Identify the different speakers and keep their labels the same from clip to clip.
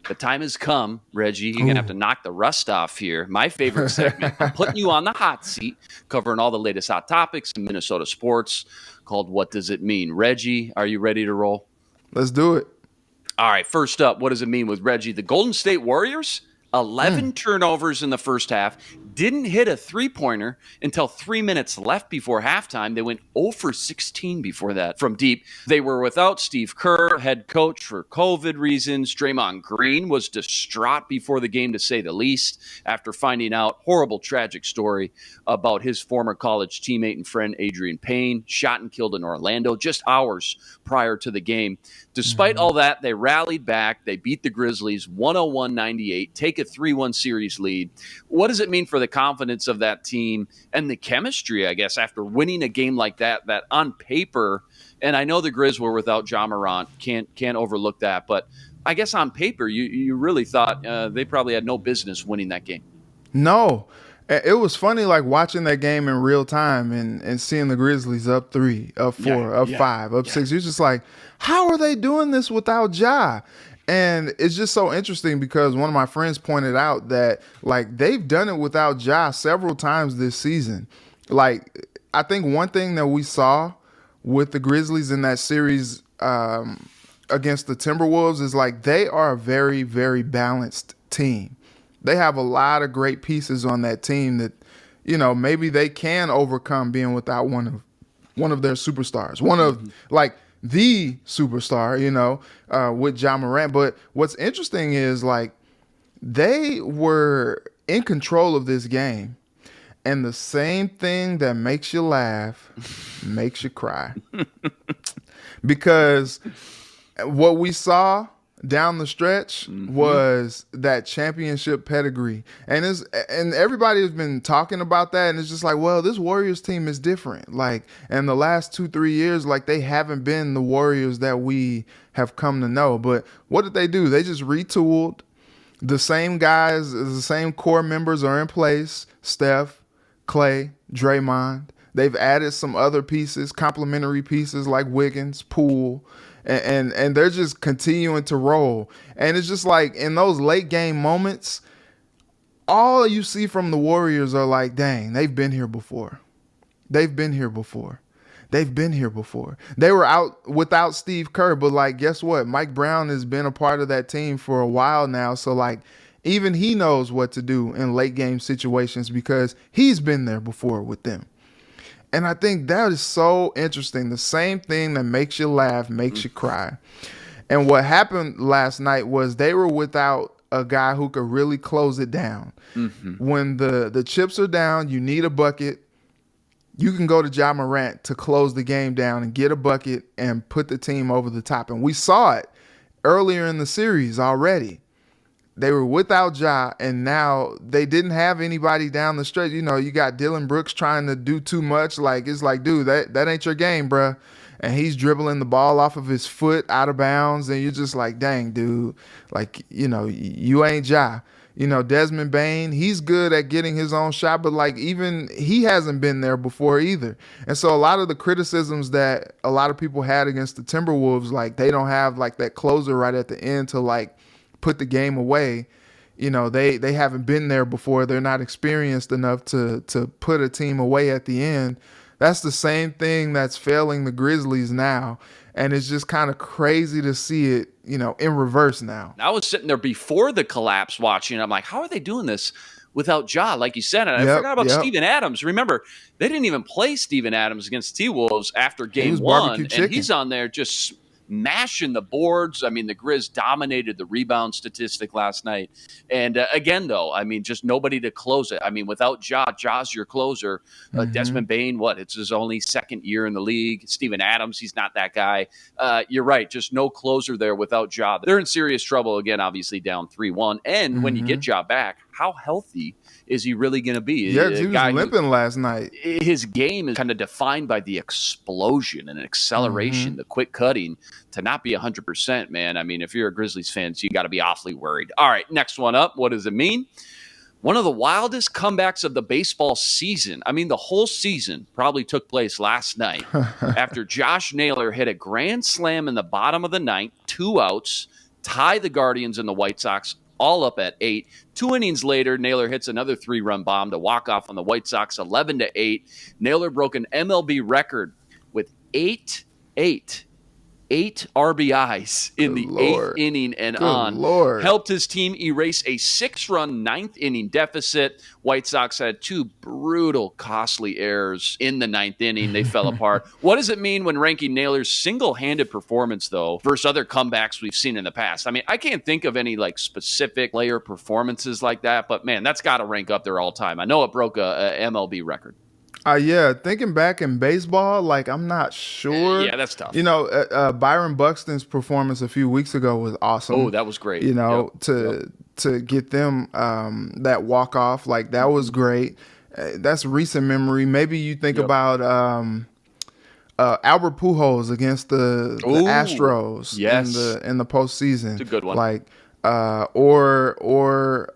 Speaker 1: the time has come, Reggie. You're going to have to knock the rust off here. My favorite segment. I'm putting you on the hot seat, covering all the latest hot topics in Minnesota sports, called What Does It Mean? Reggie, are you ready to roll?
Speaker 2: Let's do it.
Speaker 1: All right, first up, what does it mean with Reggie? The Golden State Warriors, 11 turnovers in the first half, didn't hit a three-pointer until 3 minutes left before halftime. They went 0 for 16 before that from deep. They were without Steve Kerr, head coach, for COVID reasons. Draymond Green was distraught before the game, to say the least, after finding out horrible, tragic story about his former college teammate and friend Adrian Payne, shot and killed in Orlando just hours prior to the game. Despite all that, they rallied back. They beat the Grizzlies 101-98, take a 3-1 series lead. What does it mean for the confidence of that team and the chemistry, I guess, after winning a game like that on paper, and I know the Grizz were without Ja Morant, can't overlook that, but I guess on paper you really thought they probably had no business winning that game.
Speaker 2: No. It was funny, like, watching that game in real time and seeing the Grizzlies up 3, up 4, up 5, up 6. You're just like, how are they doing this without Ja? And it's just so interesting because one of my friends pointed out that, like, they've done it without Ja several times this season. Like, I think one thing that we saw with the Grizzlies in that series against the Timberwolves is, like, they are a very, very balanced team. They have a lot of great pieces on that team that, you know, maybe they can overcome being without one of their superstars, one of like the superstar, you know, with Ja Morant. But what's interesting is, like, they were in control of this game, and the same thing that makes you laugh makes you cry. Because what we saw down the stretch was that championship pedigree, and everybody has been talking about that, and it's just like, well, this Warriors team is different. Like, in the last 2-3 years, like, they haven't been the Warriors that we have come to know. But what did they do? They just retooled. The same guys, the same core members are in place: Steph, Clay, Draymond. They've added some other pieces, complementary pieces like Wiggins, Poole. And they're just continuing to roll. And it's just like, in those late game moments, all you see from the Warriors are like, dang, they've been here before. They've been here before. They've been here before. They were out without Steve Kerr, but, like, guess what? Mike Brown has been a part of that team for a while now. So, like, even he knows what to do in late game situations because he's been there before with them. And I think that is so interesting. The same thing that makes you laugh makes you cry. And what happened last night was they were without a guy who could really close it down. When the chips are down, you need a bucket. You can go to Ja Morant to close the game down and get a bucket and put the team over the top. And we saw it earlier in the series already. They were without Ja, and now they didn't have anybody down the stretch. You know, you got Dylan Brooks trying to do too much. Like, it's like, dude, that ain't your game, bruh. And he's dribbling the ball off of his foot out of bounds, and you're just like, dang, dude. Like, you know, you ain't Ja. You know, Desmond Bane, he's good at getting his own shot, but, like, even he hasn't been there before either. And so a lot of the criticisms that a lot of people had against the Timberwolves, like, they don't have, like, that closer right at the end to, like, put the game away. You know, they haven't been there before. They're not experienced enough to put a team away at the end. That's the same thing that's failing the Grizzlies now. And it's just kind of crazy to see it, you know, in reverse now.
Speaker 1: I was sitting there before the collapse watching. I'm like, how are they doing this without Ja? Like you said, and I forgot about Steven Adams. Remember, they didn't even play Steven Adams against T-Wolves after game one. And he's on there just mashing the boards. I mean, the Grizz dominated the rebound statistic last night. And again, though, I mean, just nobody to close it. I mean, without Ja's your closer. Desmond Bane, it's his only second year in the league. Steven Adams, he's not that guy. You're right, just no closer there without Ja. They're in serious trouble again, obviously down 3-1. And when you get Ja back, how healthy is he really going to be?
Speaker 2: Yeah, he was limping last night.
Speaker 1: His game is kind of defined by the explosion and acceleration, the quick cutting. To not be 100%, man. I mean, if you're a Grizzlies fan, you got to be awfully worried. All right, next one up. What does it mean? One of the wildest comebacks of the baseball season. I mean, the whole season probably took place last night after Josh Naylor hit a grand slam in the bottom of the ninth, 2 outs, tie the Guardians and the White Sox all up at 8. 2 innings later, Naylor hits another 3-run bomb to walk off on the White Sox 11-8. Naylor broke an MLB record with eight RBIs in the eighth inning and on.
Speaker 2: Lord.
Speaker 1: Helped his team erase a 6-run ninth inning deficit. White Sox had 2 brutal, costly errors in the ninth inning. They fell apart. What does it mean when ranking Naylor's single-handed performance, though, versus other comebacks we've seen in the past? I mean, I can't think of any like specific player performances like that, but man, that's got to rank up there all time. I know it broke a MLB record.
Speaker 2: Yeah, thinking back in baseball, like I'm not sure.
Speaker 1: Yeah, that's tough.
Speaker 2: Byron Buxton's performance a few weeks ago was awesome.
Speaker 1: Oh, that was great.
Speaker 2: To get them that walk off, like that was great. That's recent memory. Maybe you think about Albert Pujols against the Astros in the postseason.
Speaker 1: It's a good one.
Speaker 2: Like or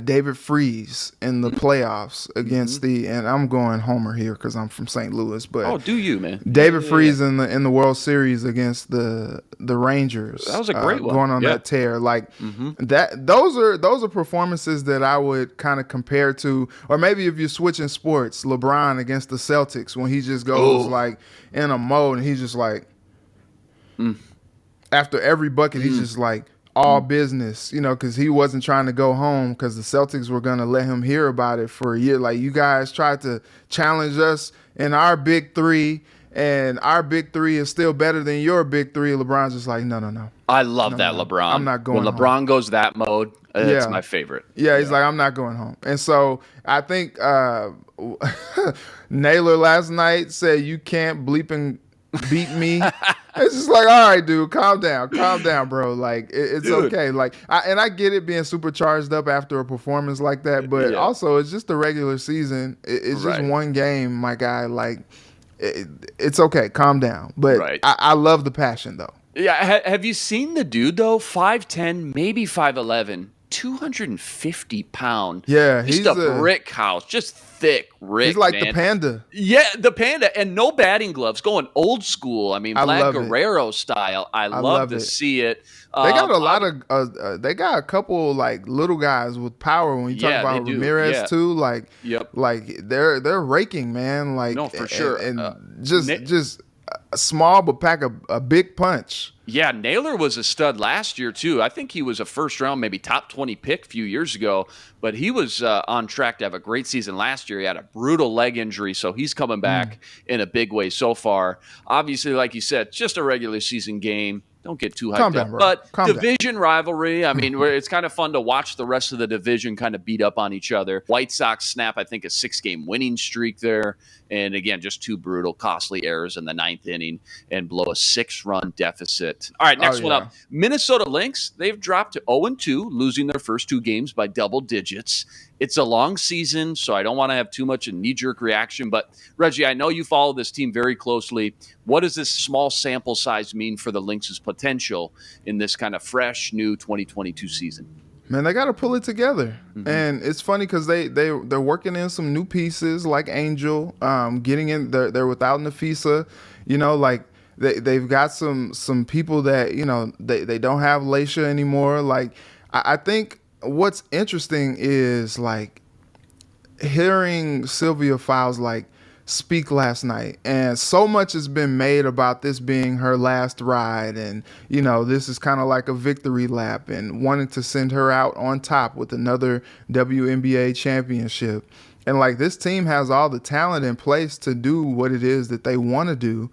Speaker 2: David Freese in the playoffs against and I'm going Homer here because I'm from St. Louis, but
Speaker 1: do you, man?
Speaker 2: David Freese in the World Series against the Rangers.
Speaker 1: That was a great one.
Speaker 2: Going on that tear, like that. Those are performances that I would kind of compare to, or maybe if you're switching sports, LeBron against the Celtics when he just goes like in a mode and he's just like after every bucket he's just like all business, because he wasn't trying to go home because the Celtics were going to let him hear about it for a year. Like, you guys tried to challenge us in our big three, and our big three is still better than your big three. LeBron's just like, no.
Speaker 1: I love that LeBron.
Speaker 2: I'm not going
Speaker 1: when
Speaker 2: home.
Speaker 1: LeBron goes that mode, it's my favorite.
Speaker 2: Yeah, he's like, I'm not going home. And so I think Naylor last night said, you can't bleeping beat me. It's just like, all right, dude, calm down, bro. Like, it's okay. Like, I get it being super charged up after a performance like that, but also it's just the regular season. It's just one game, my guy. Like, it's okay, calm down. But I love the passion, though.
Speaker 1: Yeah, have you seen the dude though? 5'10", maybe 5'11", 250 pound.
Speaker 2: Yeah,
Speaker 1: he's a brick house, just thick Rick.
Speaker 2: He's like the Panda.
Speaker 1: Yeah, the Panda, and no batting gloves, going old school. I mean, Vlad Guerrero style. I love to see it.
Speaker 2: They got a lot of. They got a couple like little guys with power. When you talk about Ramirez too, like, like they're raking, man. Like,
Speaker 1: no, for sure,
Speaker 2: and just small but pack a big punch.
Speaker 1: Yeah, Naylor was a stud last year, too. I think he was a first-round, maybe top 20 pick a few years ago, but he was on track to have a great season last year. He had a brutal leg injury, so he's coming back in a big way so far. Obviously, like you said, just a regular season game. Don't get too hyped up. But division rivalry, I mean, it's kind of fun to watch the rest of the division kind of beat up on each other. White Sox snap, I think, a 6-game winning streak there. And again, just 2 brutal, costly errors in the ninth inning and blow a 6-run deficit. All right, next one up. Minnesota Lynx, they've dropped to 0-2, losing their first 2 games by double digits. It's a long season, so I don't want to have too much a knee-jerk reaction. But, Reggie, I know you follow this team very closely. What does this small sample size mean for the Lynx's potential in this kind of fresh, new 2022 season?
Speaker 2: Man, they got to pull it together. And it's funny because they're working in some new pieces like Angel, getting in. They're without Nafisa, like they've got some people that, they don't have Laisha anymore. Like, I think what's interesting is like hearing Sylvia Fowles like speak last night, and so much has been made about this being her last ride, and this is kind of like a victory lap, and wanting to send her out on top with another WNBA championship. And like, this team has all the talent in place to do what it is that they want to do.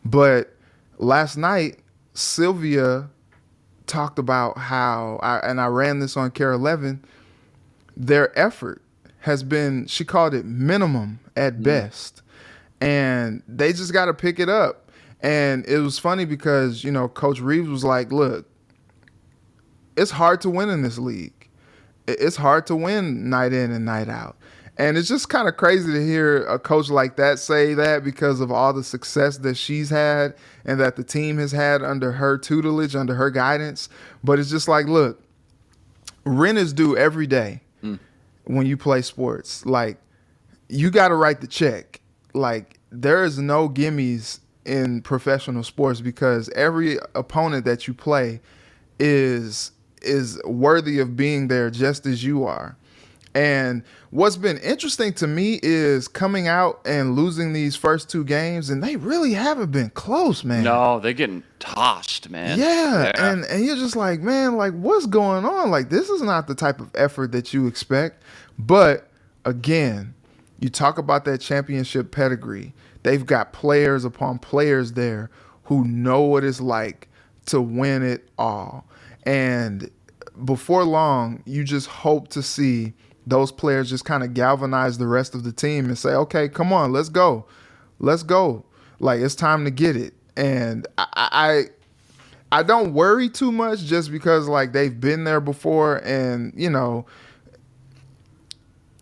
Speaker 2: But last night, Sylvia talked about how, I ran this on Care 11, their effort has been, she called it minimum at best. And they just got to pick it up. And it was funny because, Coach Reeves was like, look, it's hard to win in this league. It's hard to win night in and night out. And it's just kind of crazy to hear a coach like that say that because of all the success that she's had and that the team has had under her tutelage, under her guidance. But it's just like, look, rent is due every day when you play sports. Like, you got to write the check. Like, there is no gimmies in professional sports because every opponent that you play is worthy of being there just as you are. And what's been interesting to me is coming out and losing these first two games, and they really haven't been close, man.
Speaker 1: No, they're getting tossed, man.
Speaker 2: Yeah,
Speaker 1: Yeah.
Speaker 2: and you're just like, man, like what's going on? Like this is not the type of effort that you expect. But again, you talk about that championship pedigree. They've got players upon players there who know what it's like to win it all. And before long, you just hope to see those players just kind of galvanize the rest of the team and say, okay, come on, let's go. Let's go. Like it's time to get it. And I don't worry too much just because like they've been there before and, you know,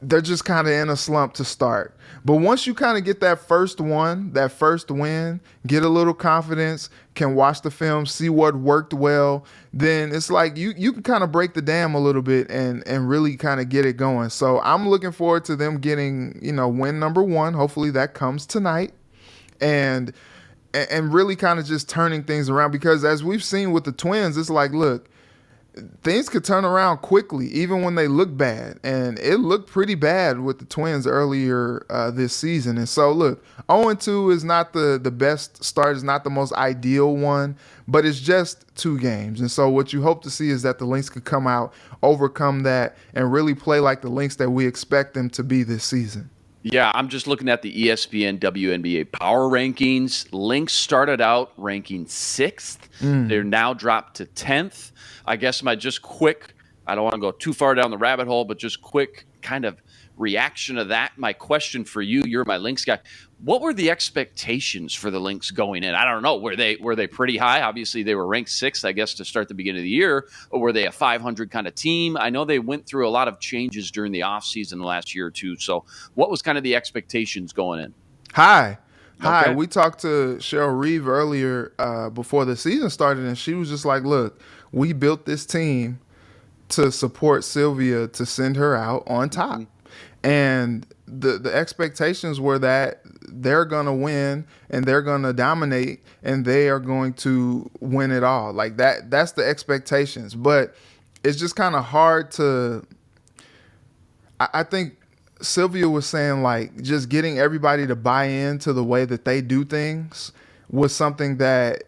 Speaker 2: they're just kind of in a slump to start. But once you kind of get that first one, that first win, get a little confidence, can watch the film, see what worked well, then it's like you can kind of break the dam a little bit and really kind of get it going. So I'm looking forward to them getting, you know, win number one. Hopefully that comes tonight. And really kind of just turning things around because as we've seen with the Twins, it's like, look, things could turn around quickly, even when they look bad. And it looked pretty bad with the Twins earlier this season. And so, look, 0-2 is not the best start, is not the most ideal one, but it's just 2 games. And so what you hope to see is that the Lynx could come out, overcome that, and really play like the Lynx that we expect them to be this season.
Speaker 1: Yeah, I'm just looking at the ESPN WNBA power rankings. Lynx started out ranking 6th. They're now dropped to 10th. I guess my just quick, I don't want to go too far down the rabbit hole, but just quick kind of reaction to that. My question for you, you're my Lynx guy. What were the expectations for the Lynx going in? I don't know. Were they pretty high? Obviously, they were ranked 6th, I guess, to start the beginning of the year. Or were they a 500 kind of team? I know they went through a lot of changes during the offseason the last year or two. So what was kind of the expectations going in?
Speaker 2: Hi.
Speaker 1: Okay.
Speaker 2: We talked to Cheryl Reeve earlier before the season started, and she was just like, look, we built this team to support Sylvia to send her out on top. And the expectations were that they're going to win and they're going to dominate and they are going to win it all. Like that's the expectations. But it's just kind of hard to I think Sylvia was saying like just getting everybody to buy into the way that they do things was something that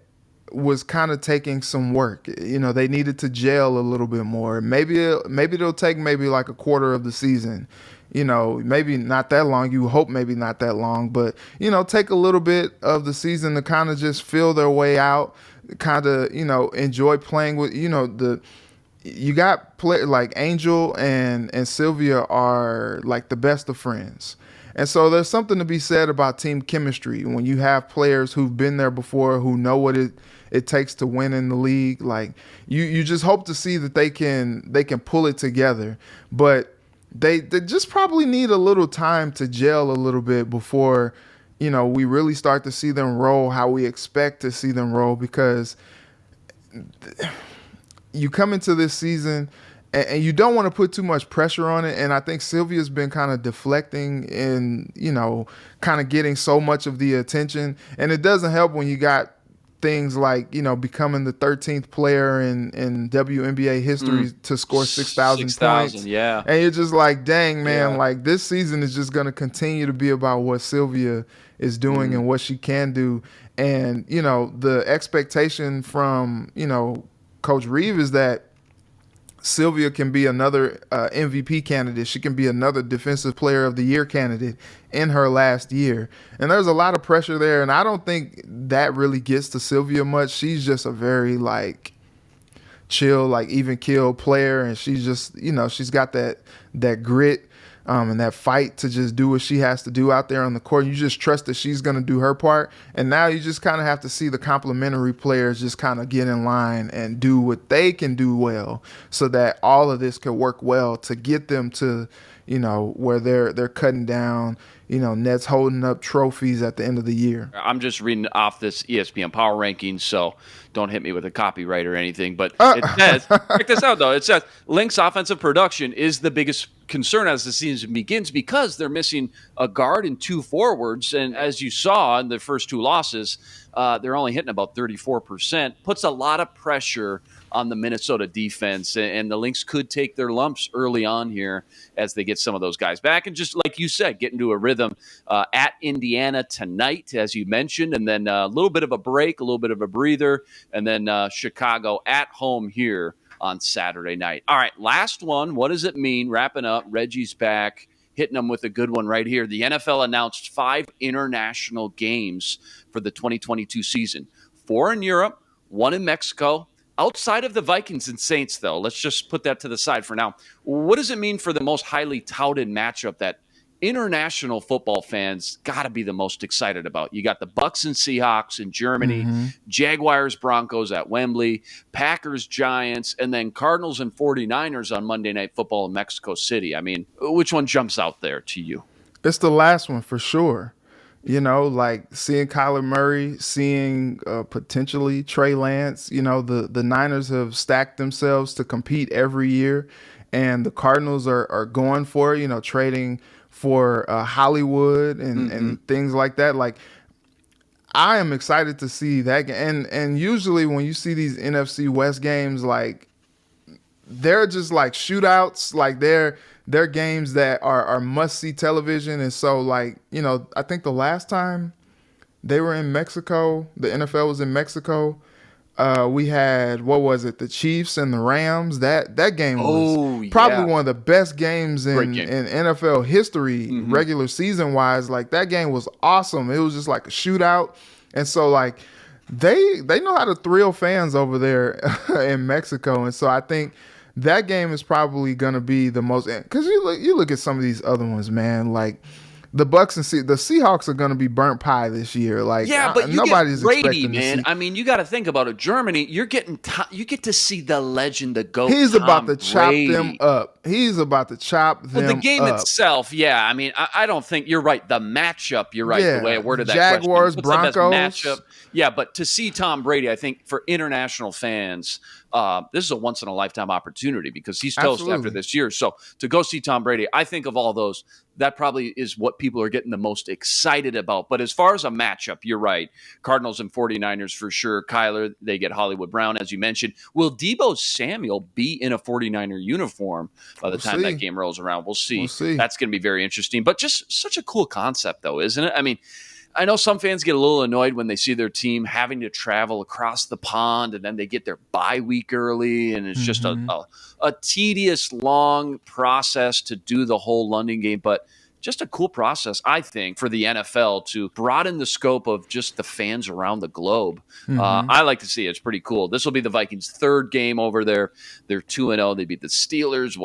Speaker 2: was kind of taking some work. You know, they needed to gel a little bit more. Maybe it'll take maybe like a quarter of the season. You know, maybe not that long. You hope maybe not that long, but, you know, take a little bit of the season to kind of just feel their way out, kind of, you know, enjoy playing with, you know, you got play like Angel and Sylvia are like the best of friends. And so there's something to be said about team chemistry when you have players who've been there before, who know what it takes to win in the league. Like you just hope to see that they can pull it together, but they just probably need a little time to gel a little bit before, you know, we really start to see them roll how we expect to see them roll, because you come into this season and you don't want to put too much pressure on it. And I think Sylvia's been kind of deflecting and, you know, kind of getting so much of the attention. And it doesn't help when you got things like, you know, becoming the 13th player in WNBA history to score 6,000 points.
Speaker 1: Yeah.
Speaker 2: And you're just like, dang, man, like this season is just going to continue to be about what Sylvia is doing and what she can do. And, you know, the expectation from, you know, Coach Reeve is that Sylvia can be another MVP candidate. She can be another Defensive Player of the Year candidate in her last year. And there's a lot of pressure there, and I don't think that really gets to Sylvia much. She's just a very, like, chill, like, even keel player, and she's just, you know, she's got that grit and that fight to just do what she has to do out there on the court. You just trust that she's going to do her part. And now you just kind of have to see the complementary players just kind of get in line and do what they can do well, so that all of this can work well to get them to, you know, where they're cutting down, you know, Nets holding up trophies at the end of the year.
Speaker 1: I'm just reading off this ESPN Power Rankings, so don't hit me with a copyright or anything. But it says, check this out, though. It says Lynx offensive production is the biggest concern as the season begins because they're missing a guard and 2 forwards. And as you saw in the first 2 losses, they're only hitting about 34%. Puts a lot of pressure on the Minnesota defense, and the Lynx could take their lumps early on here as they get some of those guys back. And just like you said, get into a rhythm at Indiana tonight, as you mentioned, and then a little bit of a break, a little bit of a breather, and then Chicago at home here on Saturday night. All right, last one. What does it mean? Wrapping up, Reggie's back, hitting them with a good one right here. The NFL announced 5 international games for the 2022 season. 4 in Europe, 1 in Mexico. Outside of the Vikings and Saints, though, let's just put that to the side for now. What does it mean for the most highly touted matchup that international football fans got to be the most excited about? You got the Bucks and Seahawks in Germany, Jaguars, Broncos at Wembley, Packers, Giants, and then Cardinals and 49ers on Monday Night Football in Mexico City. I mean, which one jumps out there to you?
Speaker 2: It's the last one for sure. You know, like seeing Kyler Murray, seeing potentially Trey Lance. You know, the Niners have stacked themselves to compete every year, and the Cardinals are going for it, you know, trading for Hollywood and things like that. Like, I am excited to see that. And usually when you see these NFC West games, like, they're just like shootouts, like they're games that are must-see television. And so, like, you know, I think the last time they were in Mexico, the NFL was in Mexico, we had, what was it, the Chiefs and the Rams. That game was probably one of the best games in NFL history, regular season wise. Like, that game was awesome. It was just like a shootout. And so, like, they know how to thrill fans over there in Mexico. And so I think that game is probably going to be the most, because you look at some of these other ones, man, like the Bucks and the Seahawks are going to be burnt pie this year. Like,
Speaker 1: yeah, but
Speaker 2: nobody's
Speaker 1: Brady,
Speaker 2: expecting
Speaker 1: man.
Speaker 2: to see.
Speaker 1: I mean, you got to think about it. Germany, you get to see the legend, the GOAT.
Speaker 2: He's about to chop
Speaker 1: Brady.
Speaker 2: them up. He's about to chop them up.
Speaker 1: The game itself, yeah. I mean, I don't think you're right. The matchup, you're right.
Speaker 2: Yeah.
Speaker 1: The way I worded that
Speaker 2: Jaguars,
Speaker 1: question. What's the best
Speaker 2: Broncos.
Speaker 1: matchup? Yeah, but to see Tom Brady, I think for international fans, this is a once in a lifetime opportunity because he's toast after this year. So to go see Tom Brady, I think of all those, that probably is what people are getting the most excited about. But as far as a matchup, you're right. Cardinals and 49ers for sure. Kyler, they get Hollywood Brown, as you mentioned. Will Deebo Samuel be in a 49er uniform by the time that game rolls around? We'll see. That's going to be very interesting. But just such a cool concept, though, isn't it? I mean, I know some fans get a little annoyed when they see their team having to travel across the pond and then they get their bye week early, and it's just a tedious, long process to do the whole London game. But just a cool process, I think, for the NFL to broaden the scope of just the fans around the globe. I like to see it. It's pretty cool. This will be the Vikings' 3rd game over there. They're 2-0. They beat the Steelers,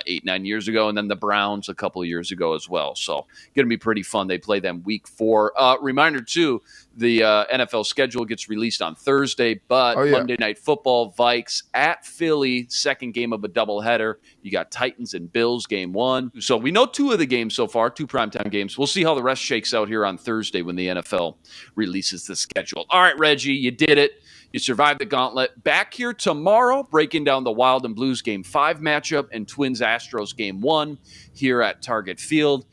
Speaker 1: 8-9 years ago, and then the Browns a couple of years ago as well. So going to be pretty fun. They play them week 4. Reminder, too, the NFL schedule gets released on Thursday, but Monday Night Football, Vikes at Philly, 2nd game of a doubleheader. You got Titans and Bills, game 1. So we know 2 of the games so far, 2 primetime games. We'll see how the rest shakes out here on Thursday when the NFL releases the schedule. All right, Reggie, you did it. You survived the gauntlet. Back here tomorrow, breaking down the Wild and Blues game 5 matchup and Twins Astros game 1 here at Target Field.